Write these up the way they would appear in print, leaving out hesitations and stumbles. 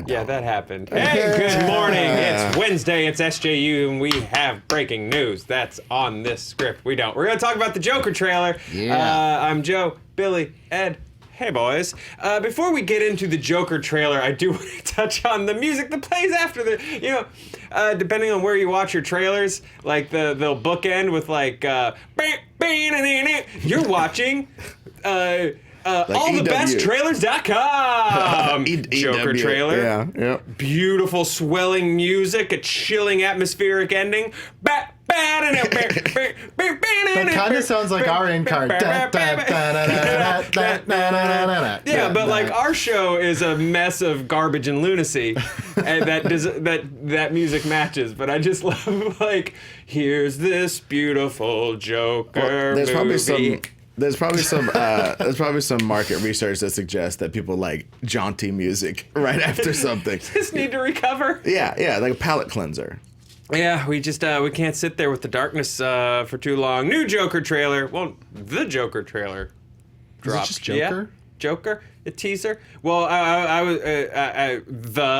Yeah, that happened. Hey, good morning. It's Wednesday. It's SJU, and we have breaking news. That's on this script. We don't. We're going to talk about the Joker trailer. Yeah. I'm Joe, Billy, Ed. Hey, boys. Before we get into the Joker trailer, I do want to touch on the music that plays after the, depending on where you watch your trailers, like they'll bookend with like, you're watching, allthebesttrailers.com. Joker trailer. Yeah. Beautiful swelling music, a chilling atmospheric ending. That kind of sounds like our end card. Yeah, but like our show is a mess of garbage and lunacy, and that music matches. But I just love like, here's this beautiful Joker movie. There's probably some market research that suggests that people like jaunty music right after something. Just need to recover. Yeah, like a palate cleanser. Yeah, we just we can't sit there with the darkness for too long. New Joker trailer. Well, the Joker trailer dropped. Is it just Joker? Yeah, Joker, a teaser. Well, I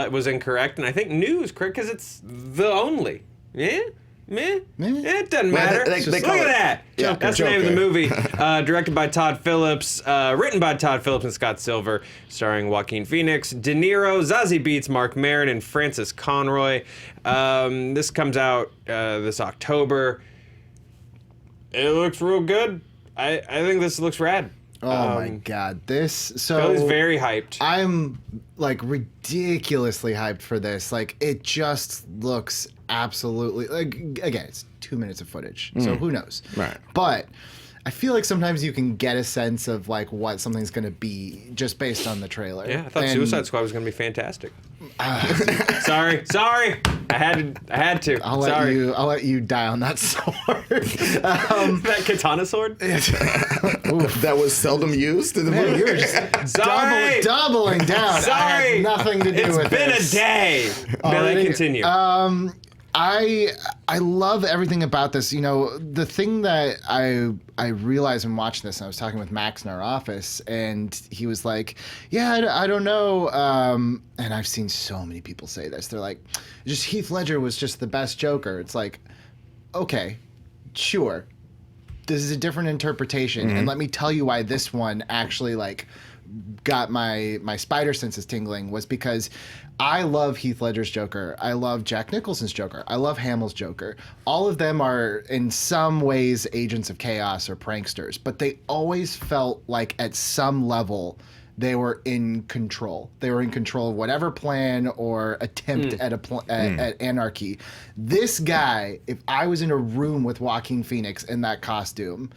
was incorrect, and I think new is correct because it's the only. Yeah. Meh. It doesn't matter. They Look at that. Yeah, That's the name of the movie. Directed by Todd Phillips. Written by Todd Phillips and Scott Silver. Starring Joaquin Phoenix, De Niro, Zazie Beetz, Mark Maron, and Francis Conroy. This comes out this October. It looks real good. I think this looks rad. Oh my God. Billy's very hyped. I'm like ridiculously hyped for this. Like, it just looks absolutely, like, again, it's 2 minutes of footage, so who knows? Right. But I feel like sometimes you can get a sense of like what something's going to be just based on the trailer. Yeah, I thought Suicide Squad was going to be fantastic. Sorry. I had to. I'll let you die on that sword. That katana sword? That was seldom used in the movie. You're just doubling down. Sorry. I had nothing to do with it. It's been a day. Billy, continue. I love everything about this. You know, the thing that I realized when watching this, and I was talking with Max in our office, and he was like, yeah, I don't know. And I've seen so many people say this. They're like, just Heath Ledger was just the best Joker. It's like, okay, sure. This is a different interpretation. And let me tell you why this one actually like got my spider senses tingling, was because I love Heath Ledger's Joker. I love Jack Nicholson's Joker. I love Hamill's Joker. All of them are in some ways agents of chaos or pranksters, but they always felt like at some level they were in control. They were in control of whatever plan or attempt at anarchy. This guy, if I was in a room with Joaquin Phoenix in that costume,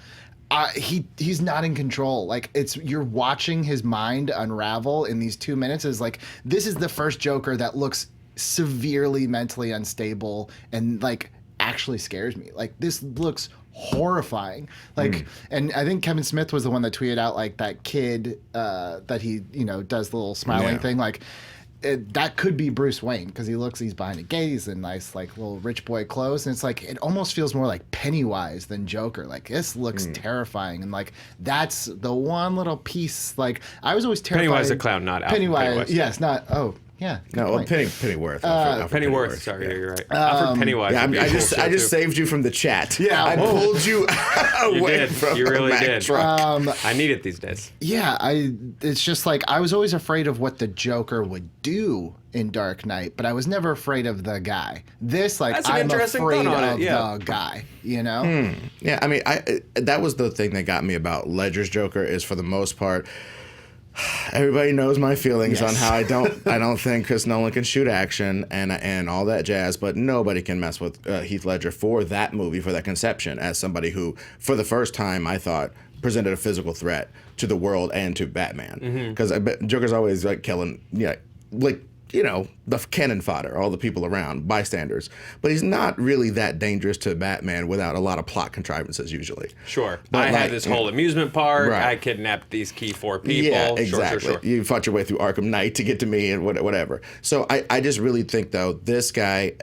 he's not in control. Like, you're watching his mind unravel in these 2 minutes. Is like, this is the first Joker that looks severely mentally unstable and like actually scares me. Like, this looks horrifying. Like, and I think Kevin Smith was the one that tweeted out like that kid that he does the little smiling thing. Like, that could be Bruce Wayne because he's behind a gate. He's in nice like little rich boy clothes, and it's like it almost feels more like Pennywise than Joker. Like, this looks terrifying, and like that's the one little piece. Like, I was always terrified. Pennywise the clown, not Pennywise. Yes, not. Oh, yeah. No, well, Pennyworth. Pennyworth. Sorry, you're right. Alfred Pennywise. Yeah, I just saved you from the chat. Yeah, I pulled you away from You really the Mack did. truck. I need it these days. Yeah, it's just like I was always afraid of what the Joker would do in Dark Knight, but I was never afraid of the guy. This, like, That's an I'm interesting afraid thought on of it, yeah. the guy, you know? Yeah, I mean, that was the thing that got me about Ledger's Joker is, for the most part, everybody knows my feelings on how I don't think Chris Nolan can shoot action and all that jazz, but nobody can mess with Heath Ledger for that movie, for that conception, as somebody who, for the first time, I thought presented a physical threat to the world and to Batman. Because Joker's always like killing, the cannon fodder, all the people around, bystanders. But he's not really that dangerous to Batman without a lot of plot contrivances, usually. Sure. But I had this whole amusement park. Right. I kidnapped these key 4 people. Yeah, exactly. Sure. You fought your way through Arkham Knight to get to me and whatever. So I just really think, though, this guy...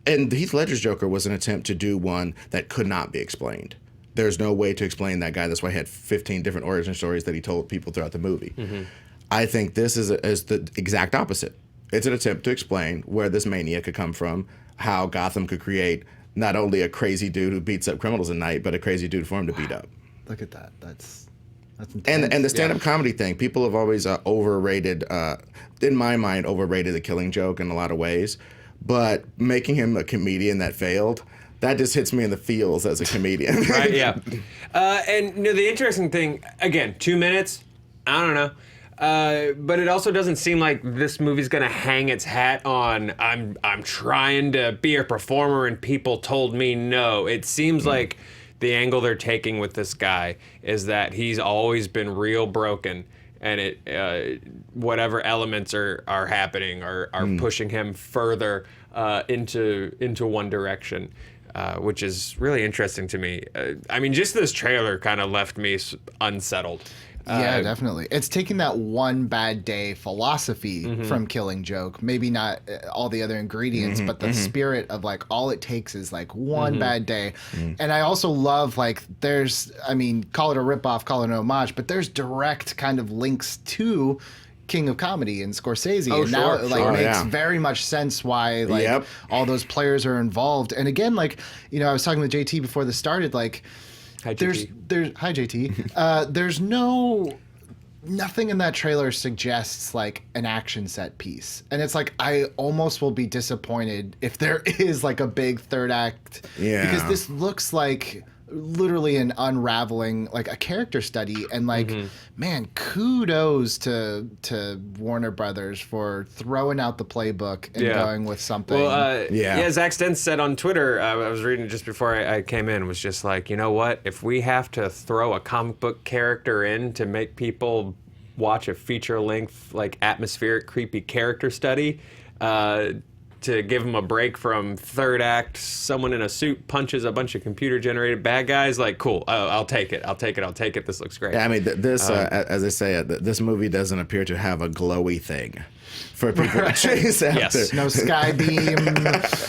And Heath Ledger's Joker was an attempt to do one that could not be explained. There's no way to explain that guy. That's why he had 15 different origin stories that he told people throughout the movie. I think this is the exact opposite. It's an attempt to explain where this mania could come from, how Gotham could create not only a crazy dude who beats up criminals at night, but a crazy dude for him to beat up. Look at that. That's intense. And the stand-up comedy thing, people have always overrated, in my mind, overrated the Killing Joke in a lot of ways. But making him a comedian that failed, that just hits me in the feels as a comedian. Right, yeah. And the interesting thing, again, 2 minutes, I don't know. But it also doesn't seem like this movie's gonna hang its hat on I'm trying to be a performer and people told me no. It seems like the angle they're taking with this guy is that he's always been real broken, and whatever elements are happening are pushing him further into one direction. Which is really interesting to me. I mean, just this trailer kind of left me unsettled. Yeah, definitely. It's taking that one bad day philosophy from Killing Joke. Maybe not all the other ingredients, but the spirit of like all it takes is like one bad day. And I also love like there's, I mean, call it a ripoff, call it an homage, but there's direct kind of links to King of Comedy and Scorsese. Oh, and now it like makes yeah. very much sense why like all those players are involved. And again, like, I was talking with JT before this started, like, Hi, there's hi JT. There's nothing in that trailer suggests like an action set piece, and it's like I almost will be disappointed if there is like a big third act. Yeah, because this looks like literally an unraveling, like a character study, and like man, kudos to Warner Brothers for throwing out the playbook and going with something. Well, Zach Stentz said on Twitter, I was reading it just before I came in, was just like, you know what, if we have to throw a comic book character in to make people watch a feature-length, like atmospheric, creepy character study, to give them a break from third act, someone in a suit punches a bunch of computer-generated bad guys, like, cool, I'll take it. This looks great. Yeah, I mean, this, as I say, this movie doesn't appear to have a glowy thing for people to chase after. Yes. No sky beam.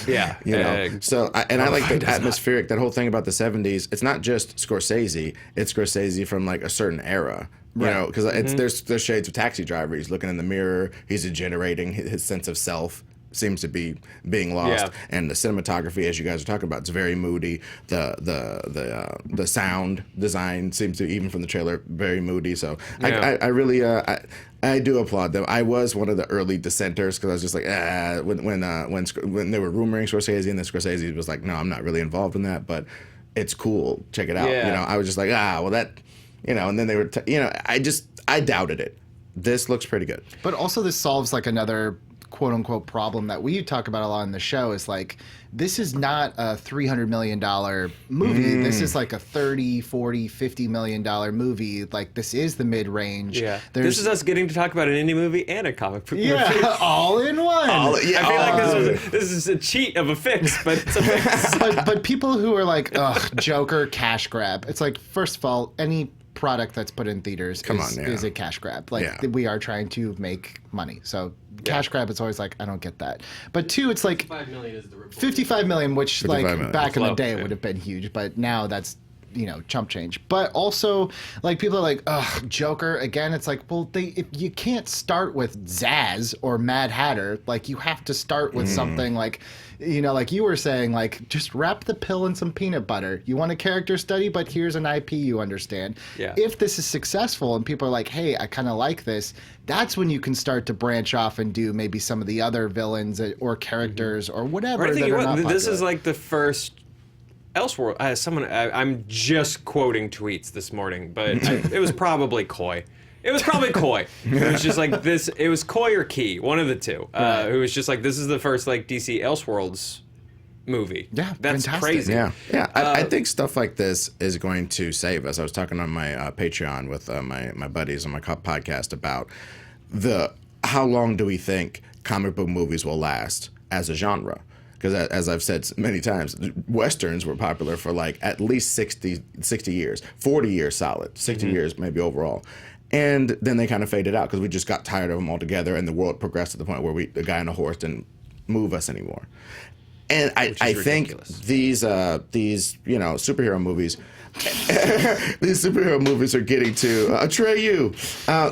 Yeah. I like the atmospheric, that whole thing about the 70s. It's not just Scorsese, it's Scorsese from like a certain era. You know, because there's shades of Taxi Driver. He's looking in the mirror, he's degenerating, his sense of self seems to be being lost, and the cinematography, as you guys are talking about, it's very moody. The sound design seems to, even from the trailer, very moody. So I really I do applaud them. I was one of the early dissenters because I was just like, when they were rumoring Scorsese, and then Scorsese was like, no, I'm not really involved in that, but it's cool, check it out. Yeah. I was just like, well, that, and then they were, I doubted it. This looks pretty good. But also this solves like another quote unquote problem that we talk about a lot in the show, is like, this is not a $300 million movie. This is like a $30, $40, $50 million movie. Like, this is the mid-range. Yeah. This is us getting to talk about an indie movie and a comic book movie. Yeah, all in one. I feel like this is a cheat of a fix, but it's a fix. but people who are like, ugh, Joker, cash grab. It's like, first of all, any product that's put in theaters is a cash grab. Like, we are trying to make money. So cash grab, it's always like, I don't get that. But two, it's like 55 million is the report. 55 million, which like million. back in the Low, day would have been huge, but now that's, chump change. But also, like, people are like, ugh, Joker again. It's like, well, if you can't start with Zaz or Mad Hatter, like, you have to start with something like, like you were saying, like, just wrap the pill in some peanut butter. You want a character study, but here's an IP you understand. Yeah. If this is successful and people are like, hey, I kind of like this, that's when you can start to branch off and do maybe some of the other villains or characters or whatever. This is like the first Elseworld. I'm just quoting tweets this morning, but it was probably coy. It was probably coy. It was just like this. It was coy or key, one of the two. It was just like, this is the first like DC Elseworlds movie. Yeah, that's fantastic. crazy. Yeah. I think stuff like this is going to save us. I was talking on my Patreon with my buddies on my podcast about how long do we think comic book movies will last as a genre? Because as I've said many times, Westerns were popular for like at least 60 years, 40 years solid, 60 years maybe overall. And then they kind of faded out because we just got tired of them altogether, and the world progressed to the point where the guy on a horse didn't move us anymore. And I think these superhero movies, these superhero movies are getting to Atreyu.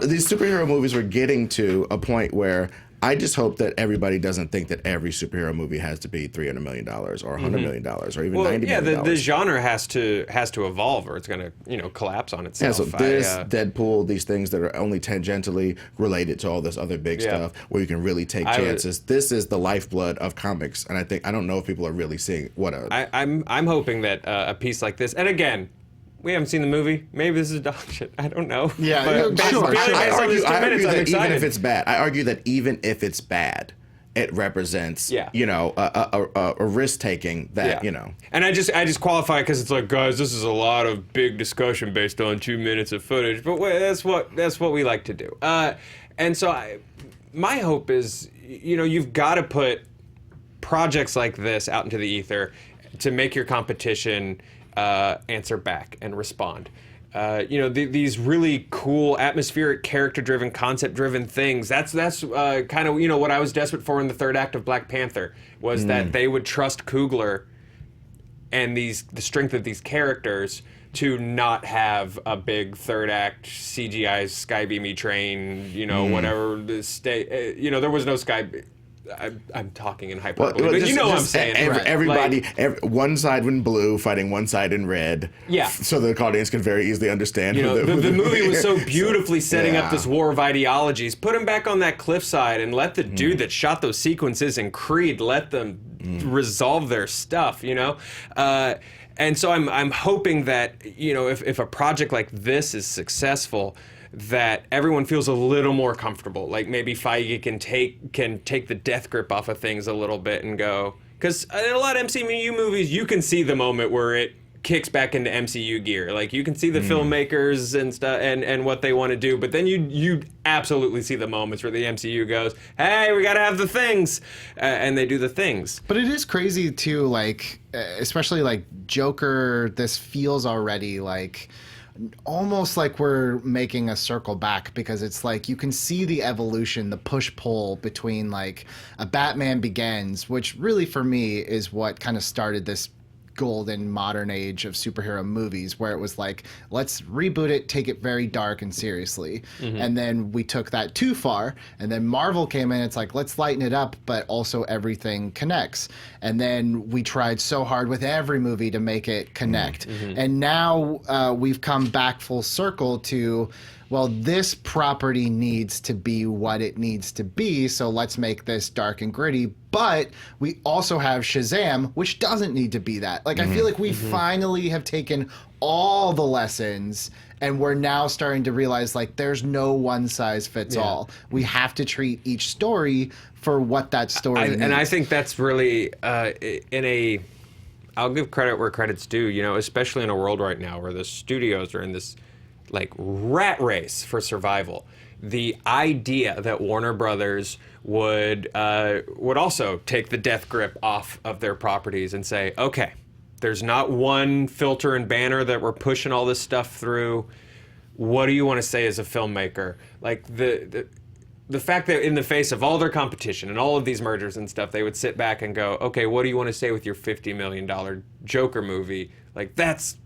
These superhero movies are getting to a point where I just hope that everybody doesn't think that every superhero movie has to be $300 million or $100 million or even $90 million. The genre has to evolve, or it's going to collapse on itself. Yeah, so this Deadpool, these things that are only tangentially related to all this other big stuff, where you can really take chances. This is the lifeblood of comics, and I don't know if people are really seeing what I'm hoping that a piece like this, and again, we haven't seen the movie. Maybe this is dog shit. I don't know. Yeah, sure. I argue that even if it's bad, it represents, a risk taking that, And I just qualify because it's like, guys, this is a lot of big discussion based on 2 minutes of footage, but that's what we like to do. And so my hope is, you've got to put projects like this out into the ether to make your competition answer back and respond. These really cool, atmospheric, character-driven, concept-driven things. That's kind of what I was desperate for in the third act of Black Panther, was that they would trust Coogler and the strength of these characters to not have a big third act CGI skybeamy train. Whatever the state. There was no sky. I'm talking in hyperbole, but what I'm saying. Everybody, one side in blue fighting one side in red. Yeah. So the audience can very easily understand. The movie was so beautifully setting up this war of ideologies. Put him back on that cliffside and let the dude that shot those sequences in Creed, let them resolve their stuff, and so I'm hoping that, if a project like this is successful, that everyone feels a little more comfortable. Like maybe Feige can take the death grip off of things a little bit and go, because in a lot of MCU movies, you can see the moment where it kicks back into MCU gear. Like you can see the filmmakers and stuff and what they want to do, but then you absolutely see the moments where the MCU goes, hey, we got to have the things, and they do the things. But it is crazy too, like especially like Joker. This feels already like almost like we're making a circle back, because it's like you can see the evolution, the push-pull between like a Batman Begins, which really for me is what kind of started this golden modern age of superhero movies, where it was like, let's reboot it, take it very dark and seriously. And then we took that too far, and then Marvel came in, it's like, let's lighten it up, but also everything connects. And then we tried so hard with every movie to make it connect. And now we've come back full circle to, well, this property needs to be what it needs to be, so let's make this dark and gritty. But we also have Shazam, which doesn't need to be that. Like, I feel like we finally have taken all the lessons, and we're now starting to realize, like, there's no one size fits all. We have to treat each story for what that story needs. And I think that's really, I'll give credit where credit's due, especially in a world right now where the studios are in this like rat race for survival. The idea that Warner Brothers would also take the death grip off of their properties and say, okay, there's not one filter and banner that we're pushing all this stuff through. What do you want to say as a filmmaker? Like the fact that in the face of all their competition and all of these mergers and stuff, they would sit back and go, okay, what do you want to say with your $50 million Joker movie? Like that's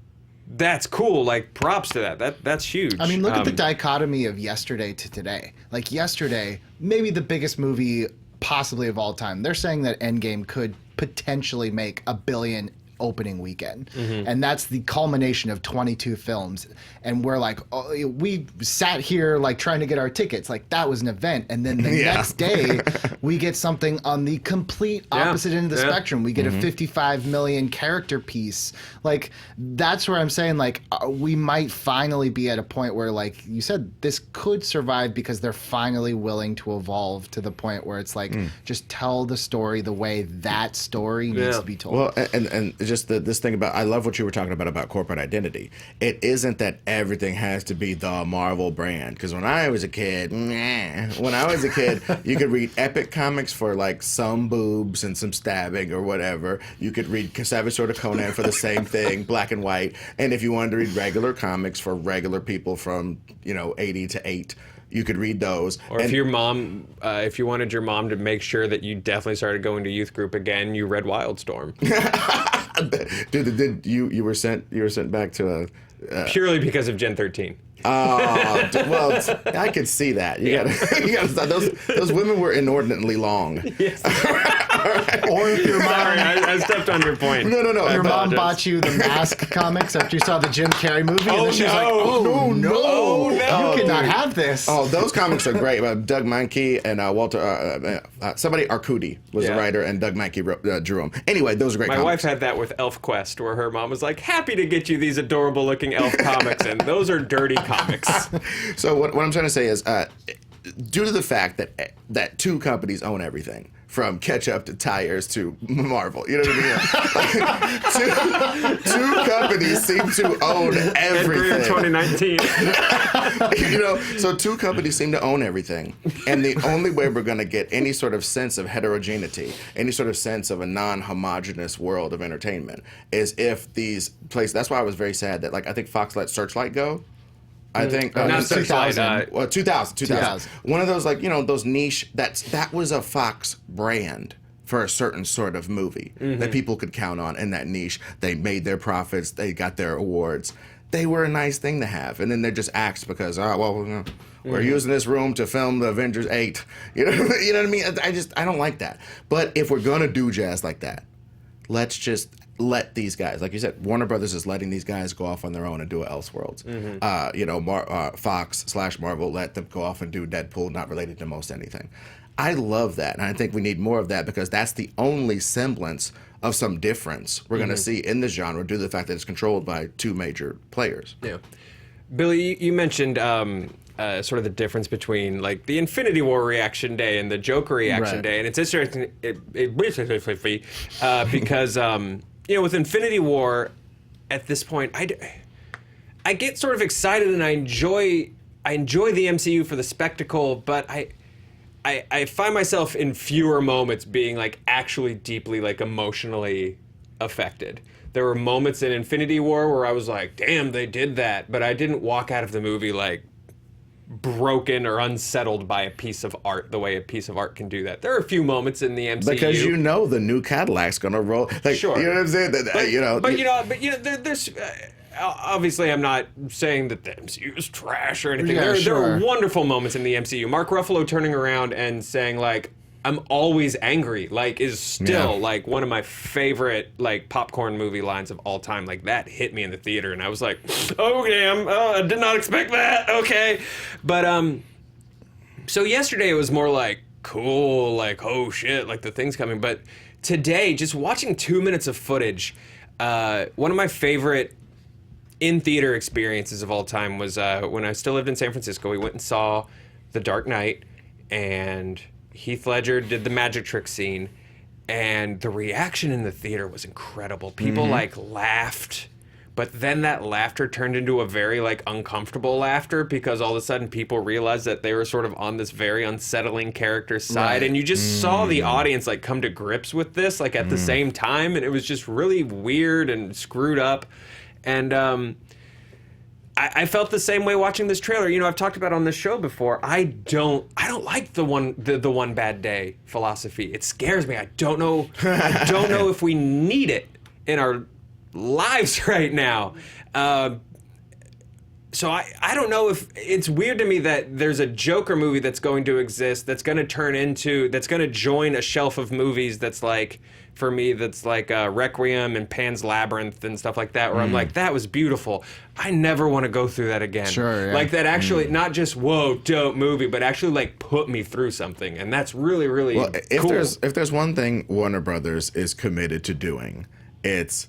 cool. Like, props to that. That's huge. I mean, look at the dichotomy of yesterday to today. Like, yesterday, maybe the biggest movie possibly of all time. They're saying that Endgame could potentially make $1 billion opening weekend. And that's the culmination of 22 films. And we're like, oh, we sat here like trying to get our tickets. Like, that was an event. And then the next day, we get something on the complete opposite end of the spectrum. We get a 55 million character piece. Like, that's where I'm saying, like, we might finally be at a point where, like you said, this could survive because they're finally willing to evolve to the point where it's like, just tell the story the way that story needs to be told. Well, and just this thing about, I love what you were talking about corporate identity. It isn't that everything has to be the Marvel brand. Because when I was a kid, you could read epic comics for like some boobs and some stabbing or whatever. You could read Savage Sword of Conan for the same thing, black and white. And if you wanted to read regular comics for regular people from 80 to 8, you could read those. Or if your mom, if you wanted your mom to make sure that you definitely started going to youth group again, you read Wildstorm. Dude, you were sent back to a purely because of Gen 13. Well, I could see that. You gotta stop. Those women were inordinately long. Yes. Or if your Sorry, mom, I stepped on your point. No. your mom apologize. bought you the Mask comics after you saw the Jim Carrey movie, and Oh, then she was no. like, "Oh no, Oh, no. you cannot dude. have this." Oh, those comics are great. Doug Mankey and Walter, somebody Arcudi was the Yeah. writer, and Doug Mankey drew them. Anyway, those are great. My comics. wife had that with Elf Quest, where her mom was like, happy to get you these adorable looking elf comics, and those are dirty comics. So what I'm trying to say is, due to the fact that two companies own everything, from ketchup to tires to Marvel, you know what I mean? two companies seem to own And Greer everything. 2019. So two companies seem to own everything, and the only way we're going to get any sort of sense of heterogeneity, any sort of sense of a non-homogenous world of entertainment, is if these places. That's why I was very sad that, like, I think Fox let Searchlight go. I think Not it's Searchlight. 2000. One of those, like, those niche. That was a Fox brand for a certain sort of movie that people could count on in that niche. They made their profits. They got their awards. They were a nice thing to have, and then they're just axed because we're using this room to film the Avengers 8. You know what I mean? I don't like that. But if we're gonna do jazz like that, let's just let these guys, like you said, Warner Brothers is letting these guys go off on their own and do Elseworlds. Fox/Marvel let them go off and do Deadpool, not related to most anything. I love that, and I think we need more of that, because that's the only semblance of some difference we're going to see in this genre due to the fact that it's controlled by two major players. Yeah. Billy, you mentioned sort of the difference between, like, the Infinity War reaction day and the Joker reaction Right. day, and it's interesting because with Infinity War, at this point, I get sort of excited and I enjoy the MCU for the spectacle, but I find myself in fewer moments being, like, actually deeply, like, emotionally affected. There were moments in Infinity War where I was like, damn, they did that, but I didn't walk out of the movie, like, broken or unsettled by a piece of art the way a piece of art can do that. There are a few moments in the MCU Because the new Cadillac's gonna roll. Like, Sure. You know what I'm saying? There's obviously I'm not saying that the MCU is trash or anything. Yeah, There are sure. wonderful moments in the MCU. Mark Ruffalo turning around and saying, like, I'm always angry, like, is still like one of my favorite, like, popcorn movie lines of all time. Like, that hit me in the theater, and I was like, oh damn, I did not expect that. Okay, but so yesterday it was more like, cool, like, oh shit, like, the thing's coming. But today, just watching 2 minutes of footage, one of my favorite in-theater experiences of all time was when I still lived in San Francisco. We went and saw The Dark Knight, and Heath Ledger did the magic trick scene, and the reaction in the theater was incredible. People like laughed, but then that laughter turned into a very, like, uncomfortable laughter, because all of a sudden people realized that they were sort of on this very unsettling character's side, and you just saw the audience, like, come to grips with this, like, at the same time, and it was just really weird and screwed up. And I felt the same way watching this trailer. I've talked about on this show before. I don't like the one bad day philosophy. It scares me. I don't know if we need it in our lives right now. So I don't know if it's weird to me that there's a Joker movie that's going to exist, that's going to join a shelf of movies that's like, for me, that's like Requiem and Pan's Labyrinth and stuff like that, where I'm like, that was beautiful. I never want to go through that again. Sure, yeah. Like, that actually, not just, whoa, dope movie, but actually, like, put me through something. And that's really, really cool. If there's one thing Warner Brothers is committed to doing, it's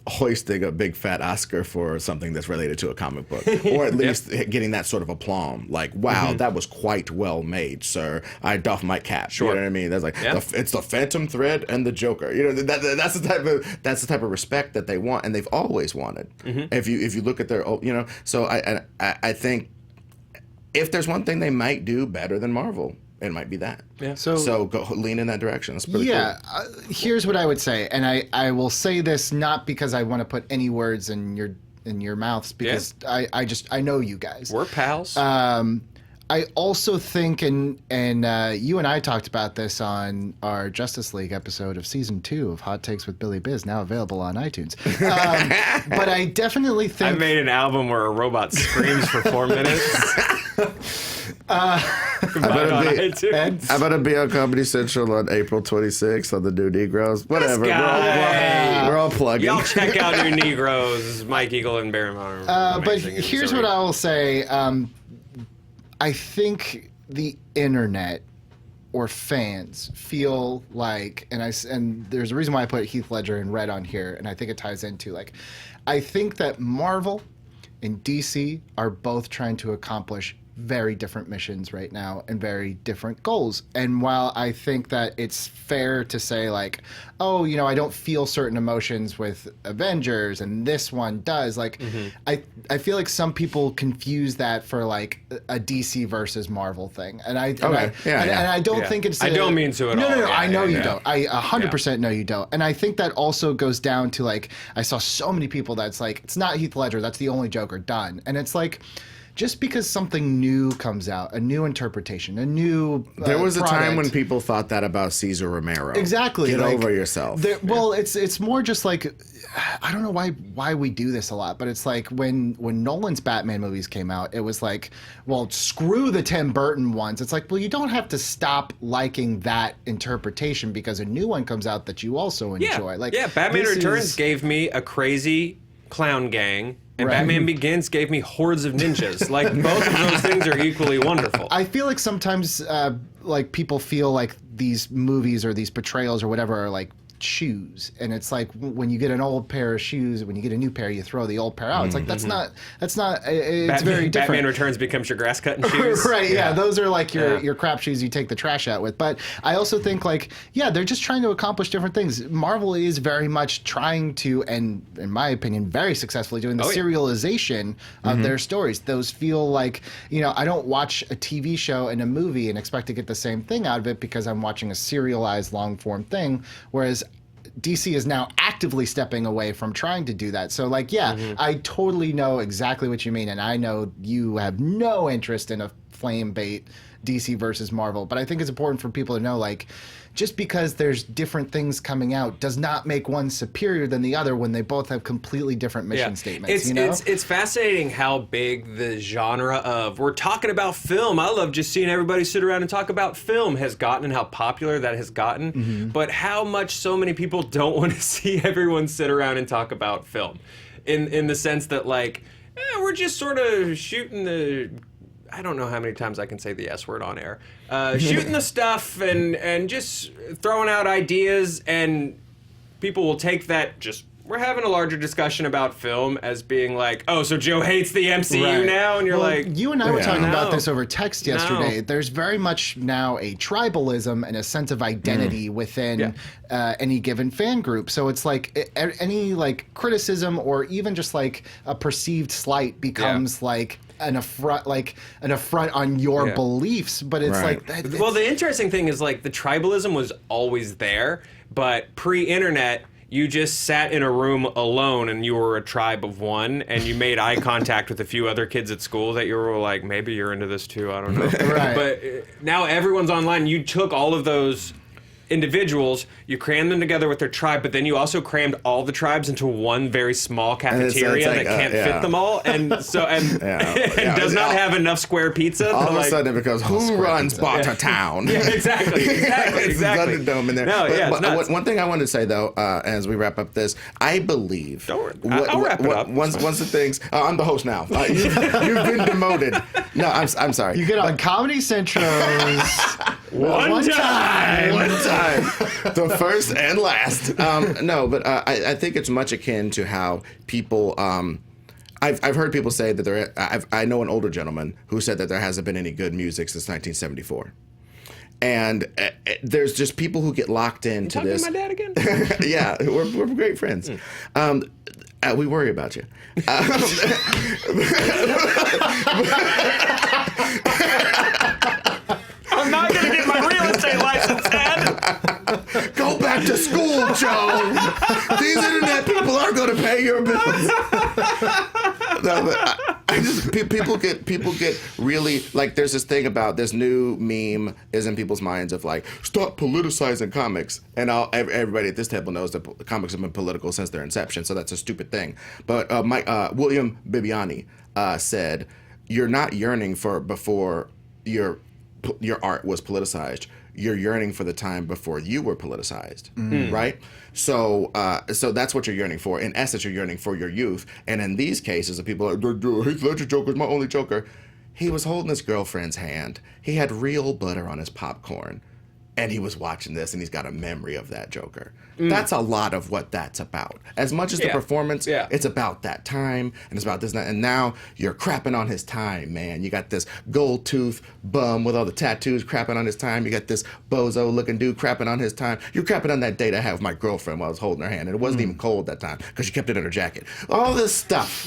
hoisting a big fat Oscar for something that's related to a comic book, or at least getting that sort of aplomb. Like, wow, that was quite well made, sir. I doff my cap. Sure. You know what I mean? That's like it's the Phantom Thread and the Joker. That's the type of respect that they want, and they've always wanted. If you look at their so I think if there's one thing they might do better than Marvel, it might be that. Yeah. So go lean in that direction. That's pretty cool. Here's what I would say, and I will say this not because I want to put any words in your mouths, because I know you guys. We're pals. I also think, and you and I talked about this on our Justice League episode of season 2 of Hot Takes with Billy Biz, now available on iTunes. But I definitely think I made an album where a robot screams for 4 minutes. I'm gonna be on Comedy Central on April 26th on the New Negroes. Whatever. We're all plugging. Y'all check out New Negroes, Mike Eagle and Barry Monroe. But here's what I will say. I think the internet or fans feel like, and there's a reason why I put Heath Ledger in red on here, and I think it ties into, like, I think that Marvel and DC are both trying to accomplish very different missions right now and very different goals. And while I think that it's fair to say, like, oh, you know, I don't feel certain emotions with Avengers and this one does, like, I feel like some people confuse that for, like, a DC versus Marvel thing. And I don't think it's... I don't mean to at all. No, I know you don't. I 100% know you don't. And I think that also goes down to, like, I saw so many people that's like, it's not Heath Ledger, that's the only Joker, done. And it's like, just because something new comes out, a new interpretation, a new there was product, a time when people thought that about Cesar Romero. Exactly. Get over yourself. Well, it's more just like, I don't know why we do this a lot, but it's like when Nolan's Batman movies came out, it was like, well, screw the Tim Burton ones. It's like, well, you don't have to stop liking that interpretation because a new one comes out that you also enjoy. Batman Returns gave me a crazy clown gang. And Right. Batman Begins gave me hordes of ninjas. Like, both of those things are equally wonderful. I feel like sometimes, like, people feel like these movies or these portrayals or whatever are like shoes, and it's like when you get an old pair of shoes, when you get a new pair, you throw the old pair out. It's like that's not. It's very different. Batman Returns becomes your grass cutting shoes. Right? Yeah, those are like your crap shoes you take the trash out with. But I also think, like, they're just trying to accomplish different things. Marvel is very much trying to, and in my opinion, very successfully doing the serialization of their stories. Those feel like, you know, I don't watch a TV show and a movie and expect to get the same thing out of it because I'm watching a serialized long form thing, whereas DC is now actively stepping away from trying to do that. So, like, I totally know exactly what you mean, and I know you have no interest in a flame bait DC versus Marvel, but I think it's important for people to know, like, just because there's different things coming out does not make one superior than the other when they both have completely different mission statements. It's fascinating how big the genre of we're talking about film. I love just seeing everybody sit around and talk about film has gotten, and how popular that has gotten. But how much so many people don't want to see everyone sit around and talk about film, in the sense that, like, we're just sort of shooting the. I don't know how many times I can say the S word on air. Shooting the stuff and just throwing out ideas, and people will take that just, we're having a larger discussion about film as being like, oh, so Joe hates the MCU now? And you're like... You and I were talking about this over text yesterday. There's very much now a tribalism and a sense of identity within any given fan group. So it's like any, like, criticism or even just, like, a perceived slight becomes like an affront on your beliefs, but it's like that, well, the interesting thing is, like, the tribalism was always there, but pre-internet you just sat in a room alone and you were a tribe of one, and you made eye contact with a few other kids at school that you were like, maybe you're into this too, I don't know. But now everyone's online. You took all of those individuals, you crammed them together with their tribe, but then you also crammed all the tribes into one very small cafeteria that can't fit them all, and so does not have enough square pizza. All of a sudden it becomes, who runs Bata Town? Exactly. It's Thunderdome in there. No, but one thing I wanted to say, though, as we wrap up this, I believe. Don't worry. I'll wrap it up. Once the things, I'm the host now. You've been demoted. No, I'm sorry. You get on Comedy Central's one time. The first and last. No, but I think it's much akin to how people. I've heard people say that I know an older gentleman who said that there hasn't been any good music since 1974. And there's just people who get locked into you this. Talking to my dad again? Yeah, we're great friends. We worry about you. I'm not going to get my real estate license, Dad. Go back to school, Joe. These internet people aren't going to pay your bills. No, but people get really like. There's this thing about this new meme is in people's minds of like, stop politicizing comics, and everybody at this table knows that comics have been political since their inception, so that's a stupid thing. But William Bibiani said, "You're not yearning for before your art was politicized. You're yearning for the time before you were politicized, right? So that's what you're yearning for. In essence, you're yearning for your youth. And in these cases, the people are like, Heath Ledger Joker's my only Joker. He was holding his girlfriend's hand. He had real butter on his popcorn. And he was watching this, and he's got a memory of that Joker. That's a lot of what that's about. As much as the performance, it's about that time, and it's about this and that. And now you're crapping on his time, man. You got this gold tooth bum with all the tattoos crapping on his time. You got this bozo-looking dude crapping on his time. You're crapping on that date I had with my girlfriend while I was holding her hand, and it wasn't even cold that time because she kept it in her jacket. All this stuff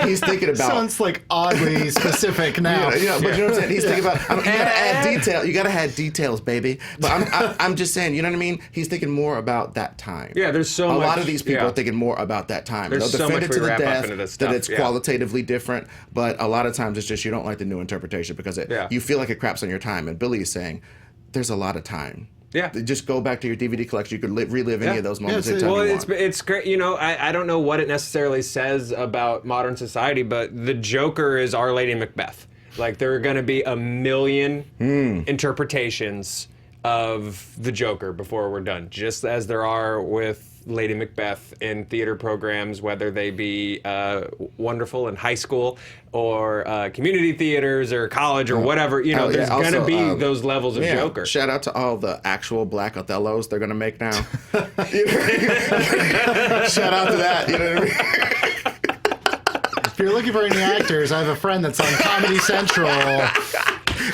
he's thinking about. Sounds like oddly specific now. But you know what I'm saying? He's thinking about, you gotta add detail. You gotta add details, baby. But I'm just saying, you know what I mean? He's thinking more about that time. Yeah, there's so much. A lot of these people are thinking more about that time. There's They'll defend so much it to we the wrap up death into this stuff. that it's qualitatively different, but a lot of times it's just you don't like the new interpretation because you feel like it craps on your time. And Billy is saying, there's a lot of time. Yeah. Just go back to your DVD collection. You could relive any of those moments anytime you want. It's great. You know, I don't know what it necessarily says about modern society, but the Joker is Our Lady Macbeth. Like, there are going to be a million interpretations of the Joker before we're done, just as there are with Lady Macbeth in theater programs, whether they be wonderful in high school or community theaters or college or whatever. You know, there's going to be those levels of Joker. Shout out to all the actual black Othellos they're going to make now. Shout out to that. You know what I mean? If you're looking for any actors, I have a friend that's on Comedy Central.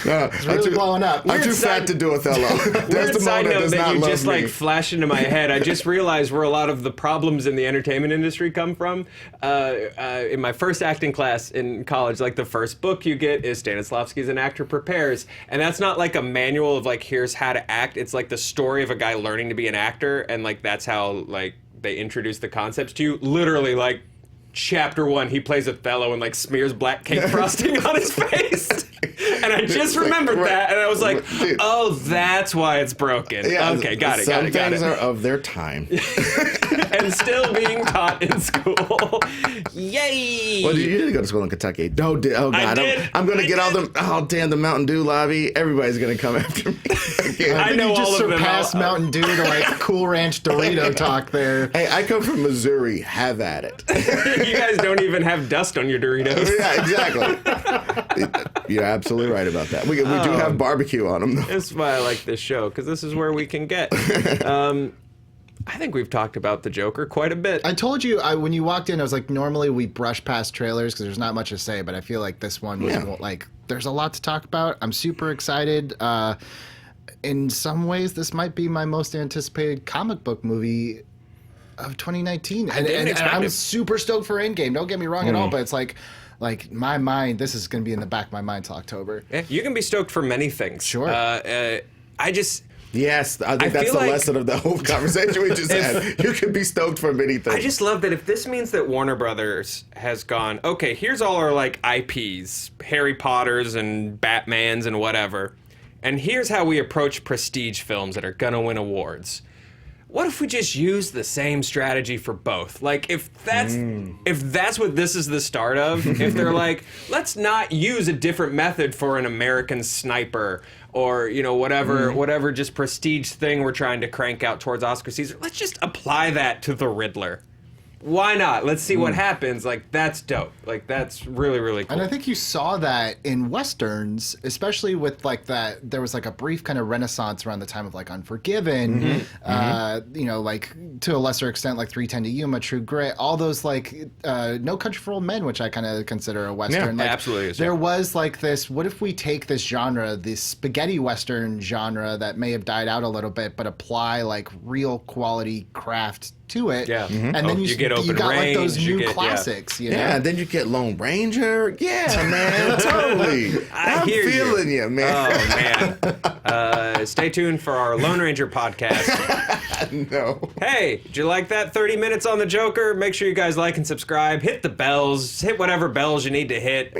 It's really blowing up. I'm too fat to do Othello. Weird side note that you just like flashed into my head. I just realized where a lot of the problems in the entertainment industry come from. In my first acting class in college, like the first book you get is Stanislavski's An Actor Prepares. And that's not like a manual of like, here's how to act. It's like the story of a guy learning to be an actor. And like, that's how like they introduce the concepts to you. Literally like, Chapter 1, he plays Othello and like smears black cake frosting on his face. And I just remembered that, and I was like, oh, that's why it's broken. Yeah, okay, got it. Some things are of their time. And still being taught in school. Yay! Well, you didn't go to school in Kentucky. Oh, God. I'm going to get all them. Oh, damn, the Mountain Dew lobby. Everybody's going to come after me. I know all of them. You just surpassed Mountain Dew to like Cool Ranch Dorito talk there. Hey, I come from Missouri. Have at it. You guys don't even have dust on your Doritos. Yeah, exactly. You're absolutely right about that. We do have barbecue on them, though. That's why I like this show, because this is where we can get. I think we've talked about the Joker quite a bit. I told you when you walked in, I was like, normally we brush past trailers because there's not much to say, but I feel like this one was like, there's a lot to talk about. I'm super excited. In some ways, this might be my most anticipated comic book movie of 2019. And I'm super stoked for Endgame. Don't get me wrong at all, but it's like my mind, this is going to be in the back of my mind till October. Yeah, you can be stoked for many things. Sure. Yes, I think that's the lesson of the whole conversation we just had. You can be stoked for many things. I just love that if this means that Warner Brothers has gone, okay, here's all our like IPs, Harry Potters and Batmans and whatever, and here's how we approach prestige films that are gonna win awards. What if we just use the same strategy for both? Like, if that's what this is the start of, if they're like, let's not use a different method for an American Sniper or, you know, whatever just prestige thing we're trying to crank out towards Oscar Caesar, let's just apply that to the Riddler. Why not? Let's see what happens. Like, that's dope. Like, that's really, really cool. And I think you saw that in Westerns, especially with, like, that there was, like, a brief kind of renaissance around the time of, like, Unforgiven, you know, like, to a lesser extent, like, 3:10 to Yuma, True Grit, all those, like, No Country for Old Men, which I kind of consider a Western. Yeah, like, absolutely is. There was, like, this, what if we take this genre, this spaghetti Western genre that may have died out a little bit, but apply, like, real quality craft to it. Yeah. And then you get Open got Range, like those new classics. You know? Yeah, then you get Lone Ranger. Yeah, man, totally. I'm feeling you, man. Oh, man. Stay tuned for our Lone Ranger podcast. No. Hey, did you like that 30 minutes on the Joker? Make sure you guys like and subscribe. Hit the bells. Hit whatever bells you need to hit.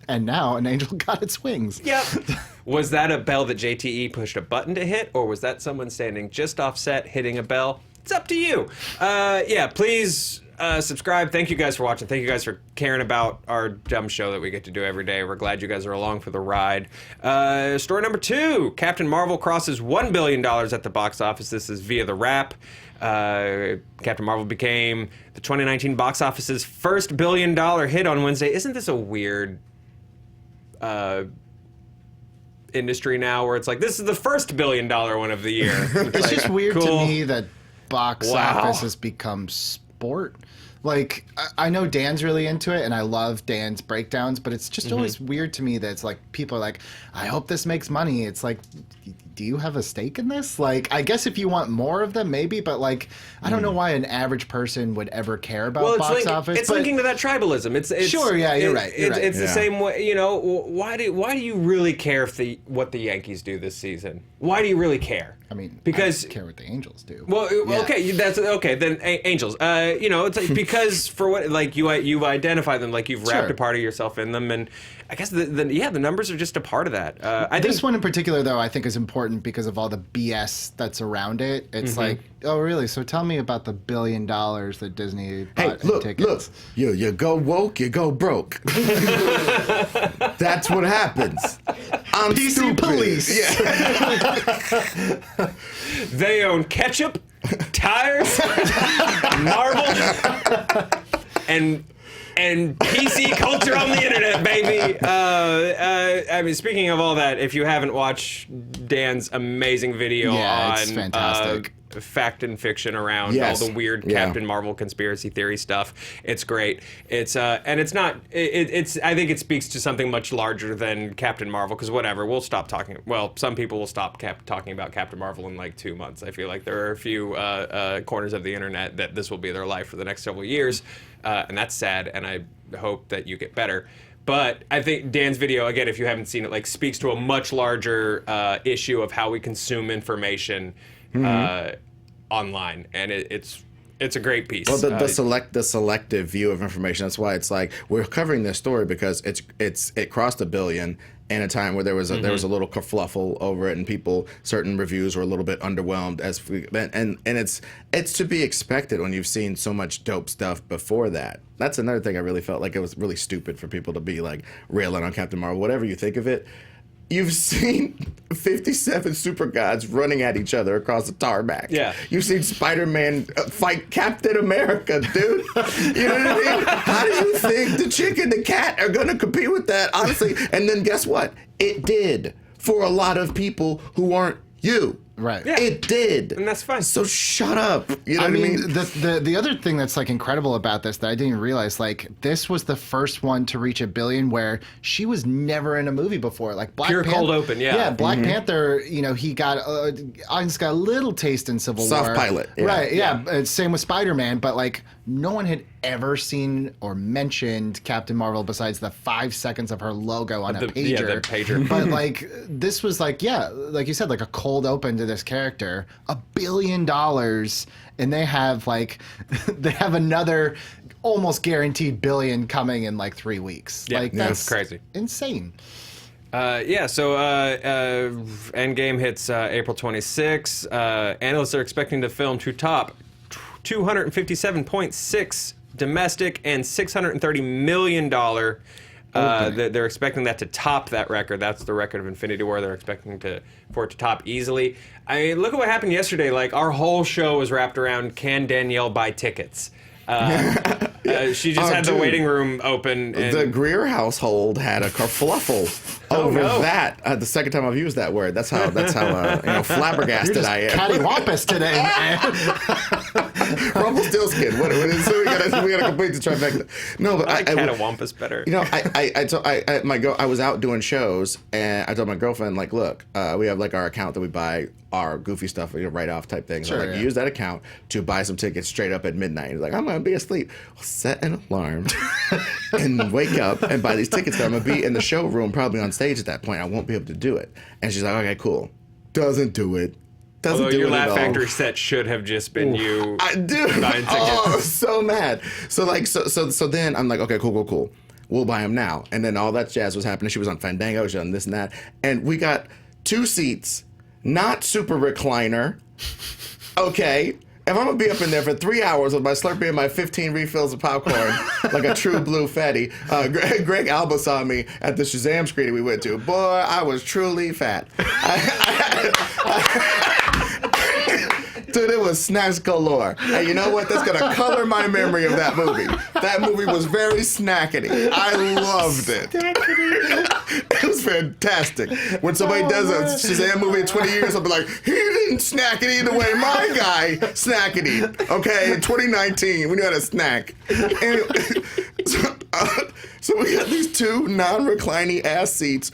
And now an angel got its wings. Yep. Was that a bell that JTE pushed a button to hit, or was that someone standing just offset hitting a bell? It's up to you. Yeah, please subscribe. Thank you guys for watching. Thank you guys for caring about our dumb show that we get to do every day. We're glad you guys are along for the ride. Story number 2. Captain Marvel crosses $1 billion at the box office. This is via the Wrap. Captain Marvel became the 2019 box office's first $1 billion hit on Wednesday. Isn't this a weird industry now where it's like, this is the first $1 billion one of the year? It's just weird cool. to me that box office has become sport. Like, I know Dan's really into it, and I love Dan's breakdowns, but it's just always weird to me that it's like, people are like, I hope this makes money. It's like, do you have a stake in this? Like, I guess if you want more of them, maybe, but like, I don't know why an average person would ever care about box office. It's linking to that tribalism. It's sure, yeah, you're right. It's the same way, you know. Why do you really care if what the Yankees do this season? Why do you really care? I mean, because I don't care what the Angels do. Well, okay, that's okay. Then Angels, you know, it's like, because for what, like, you identify them, like, you've wrapped a part of yourself in them, and I guess the numbers are just a part of that. I think this one in particular, though, I think is important because of all the BS that's around it. It's like, oh, really? So tell me about the $1 billion that Disney bought in tickets. Look, you go woke, you go broke. That's what happens. I'm PC stupid. police. Yeah. They own ketchup, tires, Marvel, and PC culture on the internet, baby. I mean, speaking of all that, if you haven't watched Dan's amazing video it's on fantastic. Fact and fiction around all the weird Captain Marvel conspiracy theory stuff, it's great. It's and it's not. It's. I think it speaks to something much larger than Captain Marvel. Because whatever, we'll stop talking. Well, some people will stop talking about Captain Marvel in like 2 months. I feel like there are a few corners of the internet that this will be their life for the next several years, and that's sad. And I hope that you get better. But I think Dan's video, again, if you haven't seen it, like, speaks to a much larger issue of how we consume information online, and it's a great piece. Well, the selective view of information. That's why it's like, we're covering this story because it crossed $1 billion in a time where there was a little kerfluffle over it, and certain reviews were a little bit underwhelmed and it's to be expected when you've seen so much dope stuff before that. That's another thing I really felt like it was really stupid for people to be like railing on Captain Marvel. Whatever you think of it, you've seen 57 super gods running at each other across the tarmac. Yeah. You've seen Spider-Man fight Captain America, dude. You know what I mean? How do you think the chick and the cat are going to compete with that, honestly? And then guess what? It did for a lot of people who aren't you. Right. Yeah. It did. And that's fine. So shut up. You know what I mean? The other thing that's like incredible about this that I didn't realize, like, this was the first one to reach $1 billion where she was never in a movie before. Like Cold Open, yeah. Yeah, Black Panther, you know, he got audience got a little taste in Civil War. Soft pilot. Yeah. Right, yeah. Same with Spider-Man, but like no one had ever seen or mentioned Captain Marvel besides the 5 seconds of her logo on a pager. Yeah, the pager. But like this was like, yeah, like you said, like a cold open to this character. $1 billion, and they have another almost guaranteed $1 billion coming in like 3 weeks. Yeah, like that's crazy. Insane. So Endgame hits April 26. Analysts are expecting the film to top 257.6 domestic and $630 million. They're expecting that to top that record. That's the record of Infinity War. They're expecting for it to top easily. I mean, look at what happened yesterday. Like, our whole show was wrapped around, can Danielle buy tickets? She just had the waiting room open. And the Greer household had a kerfluffle over that. The second time I've used that word. That's how flabbergasted I am. Cattywampus today, man. Rumpelstiltskin. What is so we gotta complete the trifecta. No, but I like cattywampus better. You know, I was out doing shows, and I told my girlfriend, like, look, we have like our account that we buy our goofy stuff, write off type things. Sure, so use that account to buy some tickets straight up at midnight. He's like, I'm gonna be asleep. Well, set an alarm and wake up and buy these tickets. I'm gonna be in the showroom, probably on stage at that point. I won't be able to do it. And she's like, okay, cool. Doesn't do it. Doesn't Although do your it Laugh at all. Factory set should have just been you I do. buying tickets. Oh, I was so mad. So then I'm like, okay, cool. We'll buy them now. And then all that jazz was happening. She was on Fandango, she was on this and that. And we got 2 seats, not super recliner. Okay. If I'm going to be up in there for 3 hours with my Slurpee and my 15 refills of popcorn, like a true blue fatty, Greg Alba saw me at the Shazam screening we went to. Boy, I was truly fat. Dude, it was snacks galore. And you know what? That's going to color my memory of that movie. That movie was very snackety. I loved it. It was fantastic. When somebody does a Shazam movie in 20 years, I'll be like, he didn't snackety the way my guy snackety. Okay, in 2019, we knew how to snack. Anyway, so we got these 2 non-reclining ass seats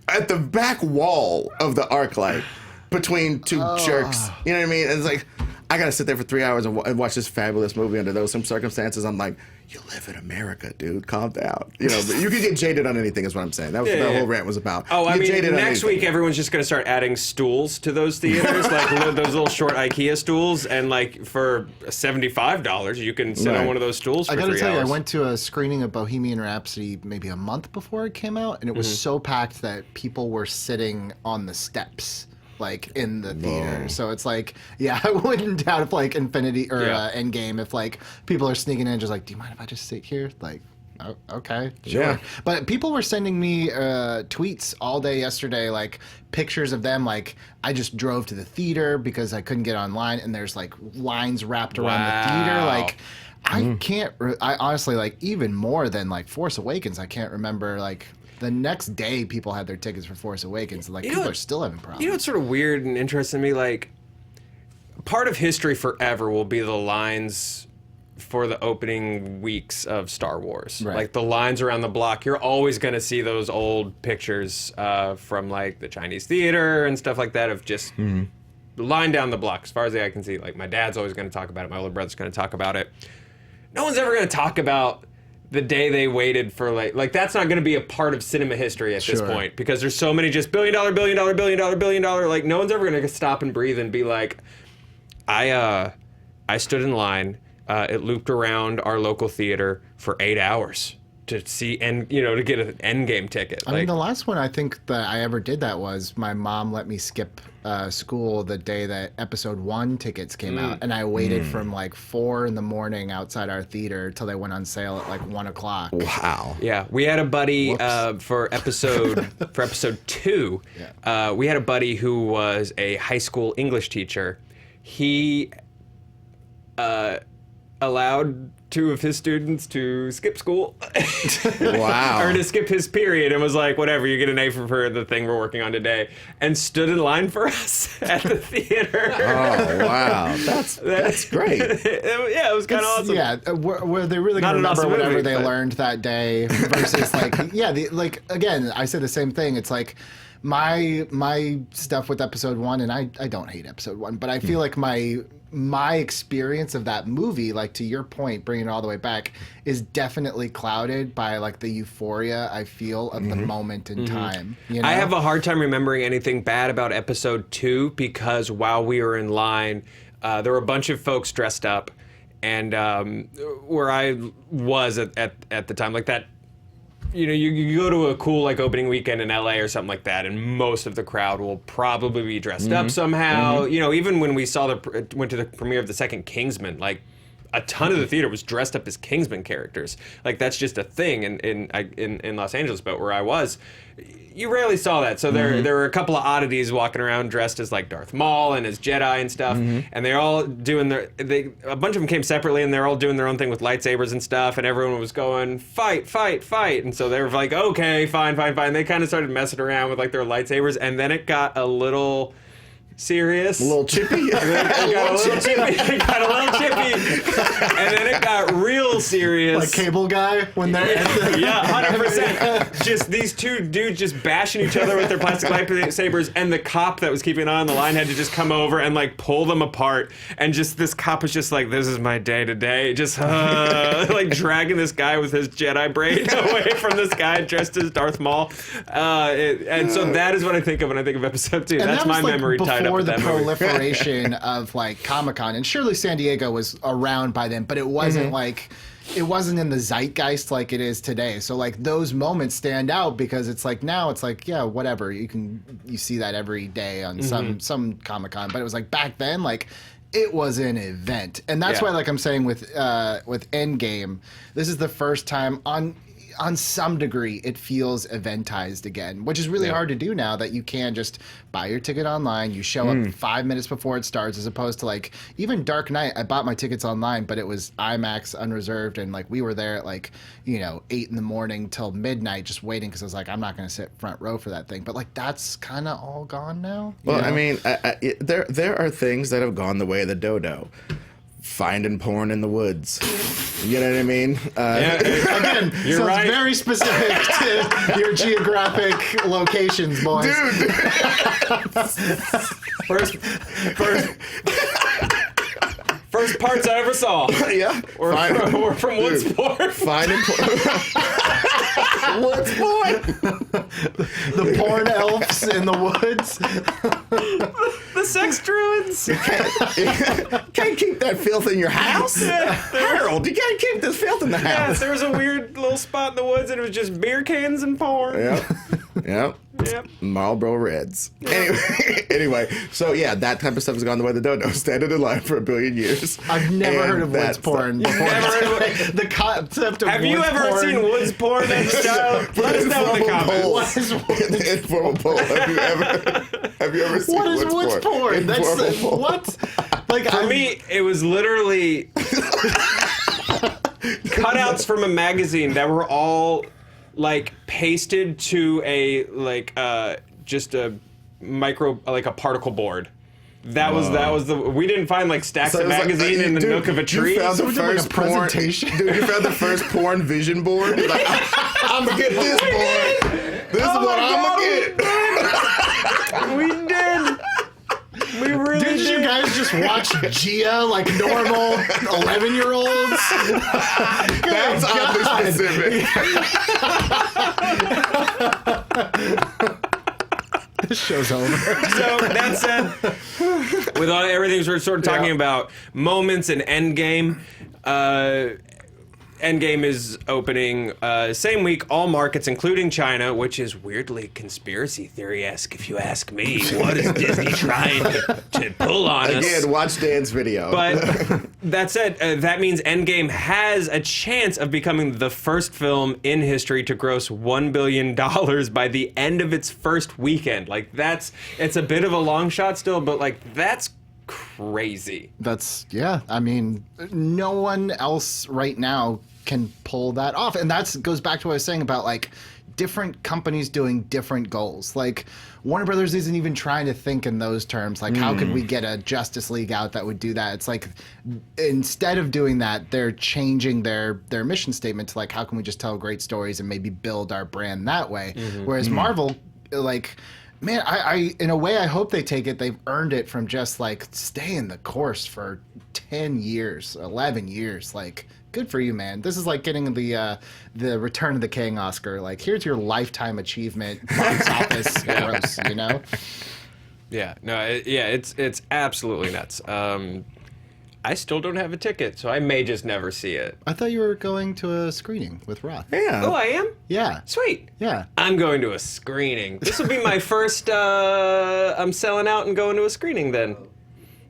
at the back wall of the ArcLight. Between 2 jerks. You know what I mean? It's like, I gotta sit there for 3 hours and watch this fabulous movie under those circumstances. I'm like, you live in America, dude. Calm down. You know, but you can get jaded on anything is what I'm saying. That was what that whole rant was about. Oh, I Get mean, jaded on next anything. week everyone's just going to start adding stools to those theaters, like those little short IKEA stools, and like for $75, you can sit on Right. one of those stools for I gotta 3 tell you, I hours. went to a screening of Bohemian Rhapsody maybe a month before it came out, and it was so packed that people were sitting on the steps, like in the theater. So it's like, yeah, I wouldn't doubt if like Infinity or Yeah. Endgame, if like people are sneaking in, just like, do you mind if I just sit here? Like, oh, okay, sure. Yeah. But people were sending me tweets all day yesterday, like pictures of them. Like, I just drove to the theater because I couldn't get online, and there's like lines wrapped around the theater. Wow. Like, I can't. I honestly, like, even more than like Force Awakens, I can't remember like. The next day, people had their tickets for Force Awakens. Like, You know people what- are still having problems. You know what's sort of weird and interesting to me? Like, part of history forever will be the lines for the opening weeks of Star Wars. Right. Like, the lines around the block, you're always going to see those old pictures from, like, the Chinese theater and stuff like that of just the line down the block. As far as the eye can see, like, my dad's always going to talk about it. My older brother's going to talk about it. No one's ever going to talk about the day they waited for like that's not going to be a part of cinema history at this Sure. point, because there's so many just billion dollar like no one's ever going to stop and breathe and be like, I stood in line, it looped around our local theater for 8 hours to see, and to get an Endgame ticket. I mean, the last one I think that I ever did that was my mom let me skip school the day that episode 1 tickets came out, and I waited from like 4 in outside our theater till they went on sale at like 1 o'clock. Wow. Yeah, we had a buddy Whoops. for episode 2. We had a buddy who was a high school English teacher. He allowed 2 of his students to skip school. Wow. Or to skip his period, and was like, whatever, you get an A for the thing we're working on today, and stood in line for us at the theater. Oh, wow. That's great. Yeah, it was kind of awesome. Yeah, were they really Not going an to remember awesome whatever movie, they but- learned that day versus like, yeah, like, again, I said the same thing. It's like my stuff with episode 1, and I don't hate episode 1, but I feel like my experience of that movie, like to your point, bringing it all the way back, is definitely clouded by like the euphoria I feel of the moment in time. You know? I have a hard time remembering anything bad about episode 2 because while we were in line, there were a bunch of folks dressed up, and where I was at the time, like that. You go to a cool like opening weekend in LA or something like that, and most of the crowd will probably be dressed up somehow. Even when we went to the premiere of the second Kingsman, like a ton of the theater was dressed up as Kingsman characters. Like that's just a thing in Los Angeles, but where I was, you rarely saw that. So there were a couple of oddities walking around dressed as like Darth Maul and as Jedi and stuff, and they're all doing a bunch of them came separately, and they're all doing their own thing with lightsabers and stuff, and everyone was going fight, fight, fight, and so they were like, okay, fine. They kind of started messing around with like their lightsabers, and then it got a little serious. A little chippy. It got a little chippy. And then it got real serious. like Cable Guy when they're Yeah, 100%. Just these 2 dudes just bashing each other with their plastic lightsabers, and the cop that was keeping an eye on the line had to just come over and like pull them apart. And just this cop was just like, "This is my day today," just like dragging this guy with his Jedi braid away from this guy dressed as Darth Maul. And so that is what I think of when I think of episode 2. And That's that my was, like, memory tied up up before with the that movie. proliferation of like Comic-Con, and surely San Diego was around by then, but it wasn't like it wasn't in the zeitgeist like it is today. So like those moments stand out because it's like now it's like, yeah, whatever. You see that every day on some Comic-Con, but it was like back then, like it was an event. And that's why, like I'm saying with Endgame, this is the first time on some degree it feels eventized again, which is really hard to do now that you can just buy your ticket online, you show up 5 minutes before it starts, as opposed to like even Dark Knight. I bought my tickets online, but it was IMAX unreserved, and like we were there at like 8 a.m. till midnight just waiting because I was like, I'm not going to sit front row for that thing. But like that's kind of all gone now. Well, I mean, there are things that have gone the way of the dodo. Finding porn in the woods. You know what I mean? Again, You're sounds right. very specific to your geographic locations, boys. Dude. First parts I ever saw. Yeah. Or from Woodsport. Finding porn. What's porn? The porn elves in the woods. The sex druids. Can't keep that filth in your house. Harold, you can't keep this filth in the Yes, house. there was a weird little spot in the woods and it was just beer cans and porn. Yep. Yep. Marlboro Reds. Anyway, so yeah, that type of stuff has gone the way of the dodo. Standing in line for a billion years. I've never heard of woods that's porn before. never heard of The concept of Have you woods ever porn. seen woods porn? Let us know in the comments. What is woods? Informal poll. Have you ever seen What is woods porn? That's Informal poll. what? Like For me, it was literally cutouts from a magazine that were all like pasted to a just a micro, like a particle board. That was the. We didn't find like stacks So of it was like, magazine in the dude, nook of a tree. You found the So we did, like, a first porn presentation? Dude, you found the first porn vision board. You're like, I'm gonna get this board. This is what I'm gonna get. We did. We really Did you guys just watch Gia like normal 11-year-olds? That's oddly specific. This show's over. So that said, with all everything we're sort of talking about, moments in Endgame. Endgame is opening same week, all markets, including China, which is weirdly conspiracy theory-esque, if you ask me. What is Disney trying to pull on us? Again, watch Dan's video. But that said, that means Endgame has a chance of becoming the first film in history to gross $1 billion by the end of its first weekend. Like, it's a bit of a long shot still, but like, that's crazy. I mean, no one else right now can pull that off. And that goes back to what I was saying about like different companies doing different goals. Like Warner Brothers isn't even trying to think in those terms. Like, how could we get a Justice League out that would do that? It's like, instead of doing that, they're changing their mission statement to like, how can we just tell great stories and maybe build our brand that way? Whereas Marvel, like, man, I in a way, I hope they take it. They've earned it from just like staying the course for 10 years, 11 years. Like, good for you, man. This is like getting the Return of the King Oscar. Like, here's your lifetime achievement, box office gross, you know? Yeah, no, it's absolutely nuts. I still don't have a ticket, so I may just never see it. I thought you were going to a screening with Roth. yeah. Oh, I am? Yeah. Sweet. Yeah. I'm going to a screening. This will be my first, I'm selling out and going to a screening then.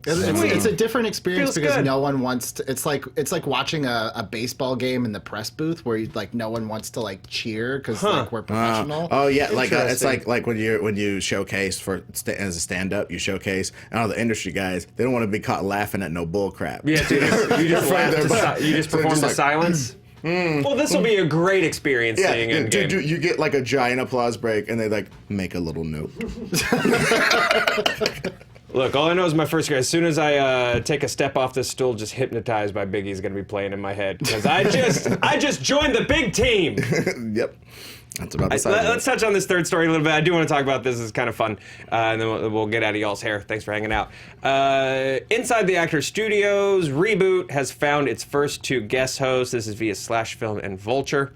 It's a different experience Feels because good. no one wants to. It's like watching a baseball game in the press booth where like no one wants to like cheer because like we're professional. Oh yeah, like it's Interesting. like when you showcase as a stand-up, you showcase, and all the industry guys, they don't want to be caught laughing at no bull crap. Yeah, dude, you just Right there, laughed you just so performed just the like, silence. Well, this will be a great experience Yeah, seeing Endgame. dude, you get like a giant applause break, and they like make a little note. Look, all I know is my first year. As soon as I take a step off this stool, just hypnotized by Biggie's going to be playing in my head because I just joined the big team. Yep, that's about the size. Let's touch on this third story a little bit. I do want to talk about this. It's kind of fun, and then we'll get out of y'all's hair. Thanks for hanging out. Inside the Actors Studios, Reboot has found its first two guest hosts. This is via Slash Film and Vulture.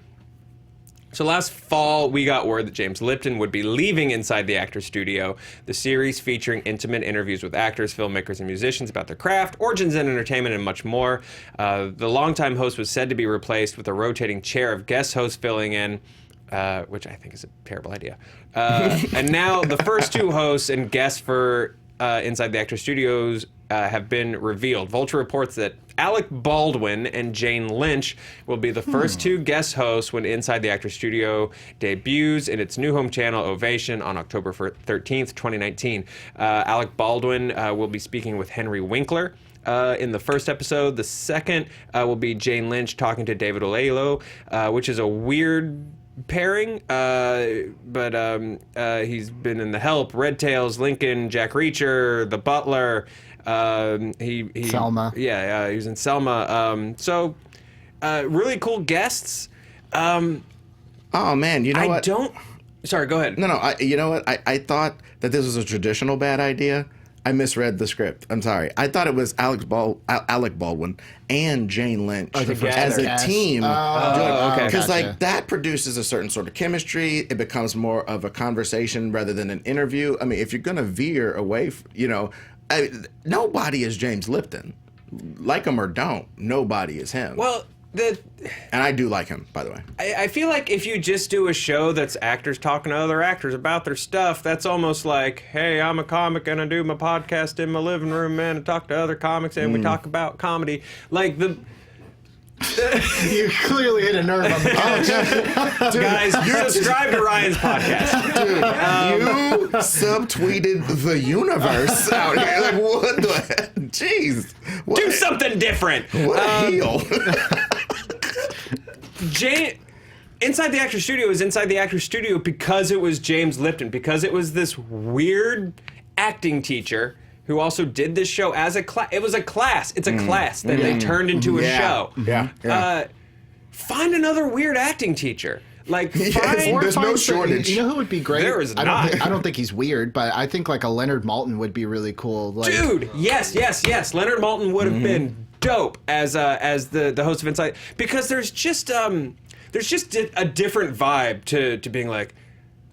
So last fall, we got word that James Lipton would be leaving Inside the Actors Studio, the series featuring intimate interviews with actors, filmmakers, and musicians about their craft, origins in entertainment, and much more. The longtime host was said to be replaced with a rotating chair of guest hosts filling in, which I think is a terrible idea. And now the first 2 hosts and guests for Inside the Actors Studios have been revealed. Vulture reports that Alec Baldwin and Jane Lynch will be the first 2 guest hosts when Inside the Actors Studio debuts in its new home channel, Ovation, on October 13th, 2019. Alec Baldwin will be speaking with Henry Winkler in the first episode. The second will be Jane Lynch talking to David Oyelowo, which is a weird pairing, but he's been in The Help, Red Tails, Lincoln, Jack Reacher, The Butler. Selma. Yeah, he was in Selma. So really cool guests. Oh man, you know what? Sorry, go ahead. No. You know what? I thought that this was a traditional bad idea. I misread the script. I'm sorry. I thought it was Alec Baldwin and Jane Lynch as a team. Okay. Because like that produces a certain sort of chemistry. It becomes more of a conversation rather than an interview. I mean, if you're gonna veer away, nobody is James Lipton. Like him or don't, nobody is him. Well, and I do like him, by the way. I feel like if you just do a show that's actors talking to other actors about their stuff, that's almost like, hey, I'm a comic and I do my podcast in my living room, man, and talk to other comics and we talk about comedy. Like You clearly hit a nerve on the podcast. Guys, subscribe to Ryan's podcast. Dude, you subtweeted the universe out here. Like, what the heck? Jeez. Do something different. What a heel. Inside the Actors Studio is Inside the Actors Studio because it was James Lipton, because it was this weird acting teacher who also did this show as a class. It was a class. It's a class that they turned into a show. Yeah. Find another weird acting teacher. Like, there's no shortage. You know who would be great? There is not. I don't think he's weird, but I think like a Leonard Maltin would be really cool. Like, dude, yes. Leonard Maltin would have been dope as the host of Inside, because there's just a different vibe to being like,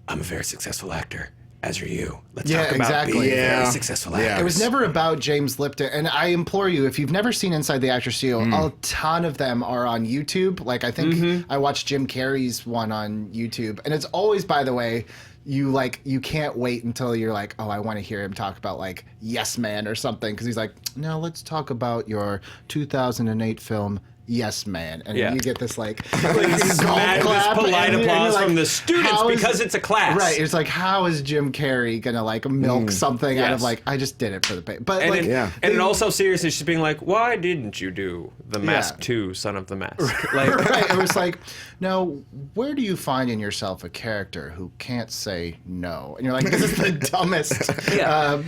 I'm a very successful actor. As are you. Let's talk about being a very successful actor. It was never about James Lipton. And I implore you, if you've never seen Inside the Actors Studio, a ton of them are on YouTube. Like, I think I watched Jim Carrey's one on YouTube. And it's always, by the way, you can't wait until you're like, oh, I want to hear him talk about like Yes Man or something. Because he's like, no, let's talk about your 2008 film Yes Man, and you get this like this polite applause from the students because it's a class. Right? It's like, how is Jim Carrey gonna like milk something out of like, I just did it for the pay. But and and also seriously, just being like, why didn't you do The Mask 2, Son of the Mask? Like, right? It was like, now where do you find in yourself a character who can't say no? And you're like, this is the dumbest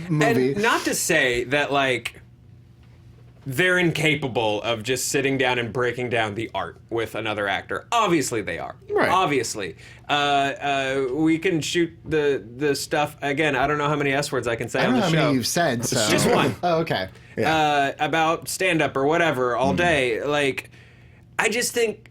movie. And not to say that like they're incapable of just sitting down and breaking down the art with another actor. Obviously they are. Right. Obviously. We can shoot the stuff, again, I don't know how many S words I can say on the show. I don't know how many you've said, so. Just one. Oh, okay. About stand-up or whatever all day. Like, I just think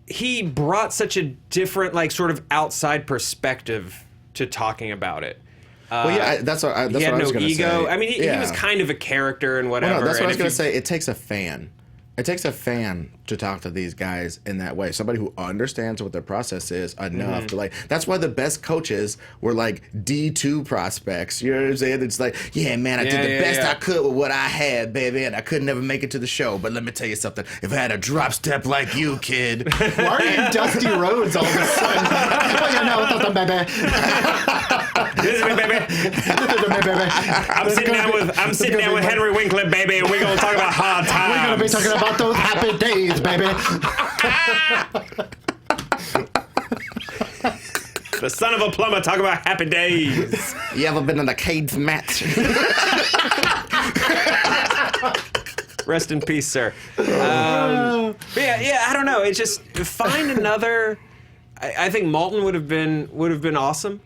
he brought such a different, like, sort of outside perspective to talking about it. That's what I was going to say. He had no ego. I mean, he was kind of a character and whatever. Well, no, that's what I was going to say. It takes a fan. It takes a fan to talk to these guys in that way. Somebody who understands what their process is enough to like. That's why the best coaches were like D2 prospects. You know what I'm saying? It's like, yeah, man, I did the best I could with what I had, baby, and I could never make it to the show. But let me tell you something. If I had a drop step like you, kid. Why are you Dusty Rhodes all of a sudden? This is me, baby. I'm sitting down with Henry Winkler, baby, and we're gonna talk about hard times. We're gonna be talking about those happy days, baby. The son of a plumber talk about happy days. You ever been in a cage match? Rest in peace, sir. But yeah, I don't know. It's just find another. I think Malton would have been awesome.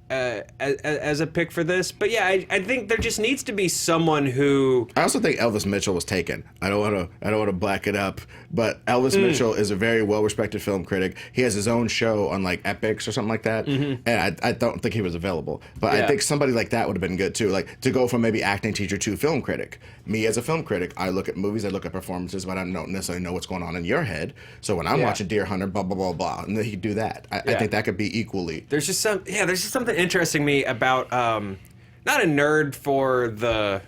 as a pick for this. But yeah, I think there just needs to be someone who. I also think Elvis Mitchell was taken. I don't want to black it up, but Elvis Mitchell is a very well-respected film critic. He has his own show on like Epics or something like that, and I don't think he was available. But I think somebody like that would have been good too. Like to go from maybe acting teacher to film critic. Me as a film critic, I look at movies, I look at performances, but I don't necessarily know what's going on in your head. So when I'm watching Deer Hunter, blah blah blah blah, and then he could do that. I think that could be equally. There's just something interesting me about not a nerd for the.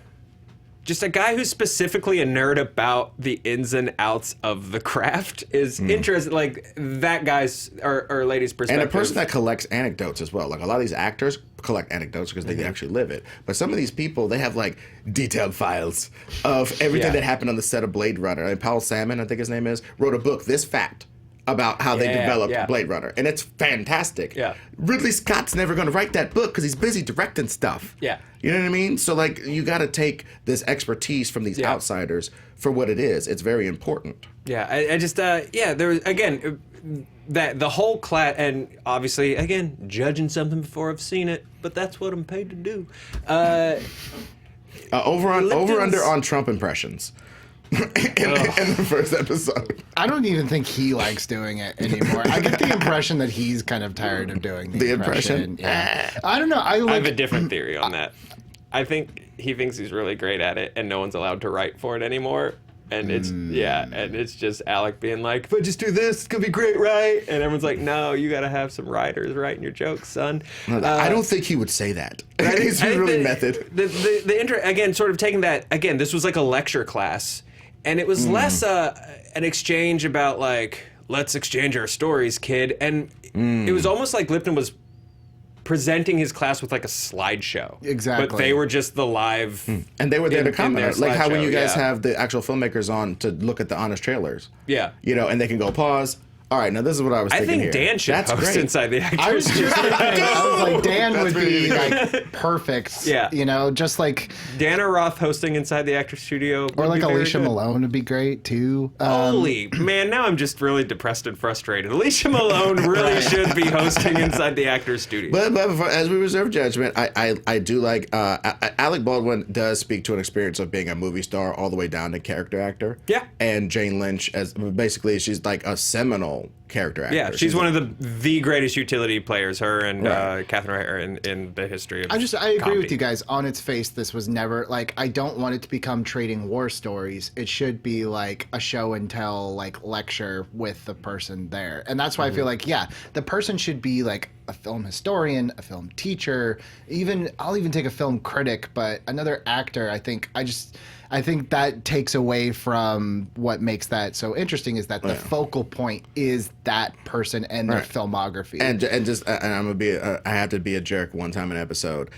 Just a guy who's specifically a nerd about the ins and outs of the craft is interesting. Like that guy's or lady's perspective. And a person that collects anecdotes as well. Like a lot of these actors collect anecdotes because they actually live it. But some of these people, they have like detailed files of everything that happened on the set of Blade Runner. And Paul Salmon, I think his name is, wrote a book, This Fact, about how they developed Blade Runner. And it's fantastic. Yeah. Ridley Scott's never going to write that book because he's busy directing stuff. Yeah. You know what I mean? So, like, you got to take this expertise from these outsiders for what it is. It's very important. Yeah, I just, there was, again, that the whole class, and obviously, again, judging something before I've seen it, but that's what I'm paid to do. Over-under on Trump impressions. in the first episode. I don't even think he likes doing it anymore. I get the impression that he's kind of tired of doing the impression. Yeah. I don't know. I have a different theory on that. I think he thinks he's really great at it, and no one's allowed to write for it anymore. And it's and it's just Alec being like, "But just do this, it's gonna be great, right?" And everyone's like, "No, you gotta have some writers writing your jokes, son." I don't think he would say that. He's really method. Again, sort of taking that. Again, this was like a lecture class. And it was less an exchange about like, let's exchange our stories, kid. And it was almost like Lipton was presenting his class with like a slideshow. Exactly. But they were just the live. And they were there to comment. Like how when you guys slideshow, have the actual filmavers on to look at the honest trailers. Yeah. You know, and they can go pause. All right, now this is what I was thinking I think here. Dan should host Inside the Actors. I was just thinking, I was like, Dan would be like perfect. Yeah. You know, just like Dan or Roth hosting Inside the Actors Studio. Or like Alicia Malone would be great too. Holy man, now I'm just really depressed and frustrated. Alicia Malone really should be hosting Inside the Actors Studio. But as we reserve judgment, I do like Alec Baldwin does speak to an experience of being a movie star all the way down to character actor. Yeah. And Jane Lynch, as basically she's like a seminal character actor. Yeah, she's one of the greatest utility players. Her and Catherine O'Hara in the history of I agree comedy. with you guys. On its face, this was never like, I don't want it to become trading war stories. It should be like a show and tell like lecture with the person there, and that's why I feel like the person should be like a film historian, a film teacher, I'll even take a film critic, but another actor. I think that takes away from what makes that so interesting is that the focal point is that person and their filmography. And I'm gonna be I have to be a jerk one time in an episode.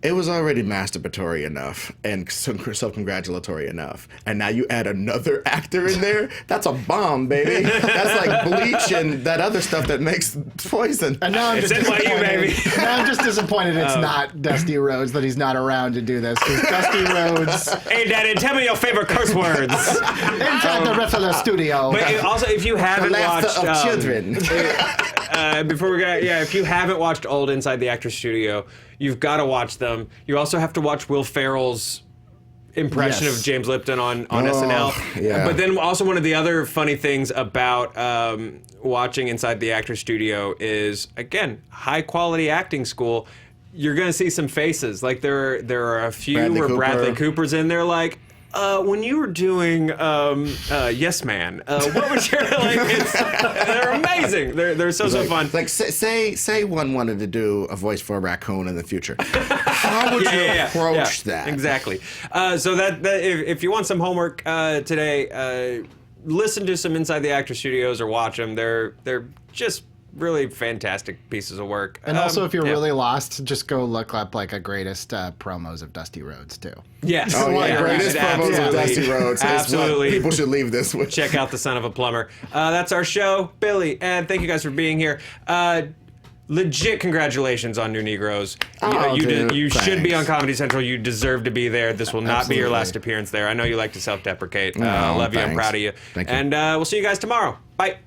It was already masturbatory enough and self-congratulatory enough. And now you add another actor in there? That's a bomb, baby. That's like bleach and that other stuff that makes poison. And now I'm just disappointed. baby. Now I'm just disappointed it's not Dusty Rhodes, that he's not around to do this. Because Dusty Rhodes... Hey, Daddy, tell me your favorite curse words. Inside the Riffler studio. But also, if you haven't watched... of children. Before we go, if you haven't watched old Inside the Actors Studio, you've got to watch them. You also have to watch Will Ferrell's impression of James Lipton on SNL. Yeah. But then also one of the other funny things about watching Inside the Actors Studio is, again, high quality acting school. You're going to see some faces. Like there are a few where Bradley Cooper's in there like, when you were doing Yes Man, what was your they're amazing. They're so fun. Like say one wanted to do a voice for a raccoon in the future. How would you approach that? Exactly. So that if you want some homework today, listen to some Inside the Actor Studios or watch them. They're just really fantastic pieces of work. And also, if you're really lost, just go look up like a greatest promos of Dusty Rhodes too. Yes. Greatest promos of Dusty Rhodes. Absolutely. People should leave this with. Check out The Son of a Plumber. That's our show. Billy, and thank you guys for being here. Legit congratulations on New Negroes. You should be on Comedy Central. You deserve to be there. This will not be your last appearance there. I know you like to self-deprecate. Love you. I'm proud of you. Thank you. And we'll see you guys tomorrow. Bye.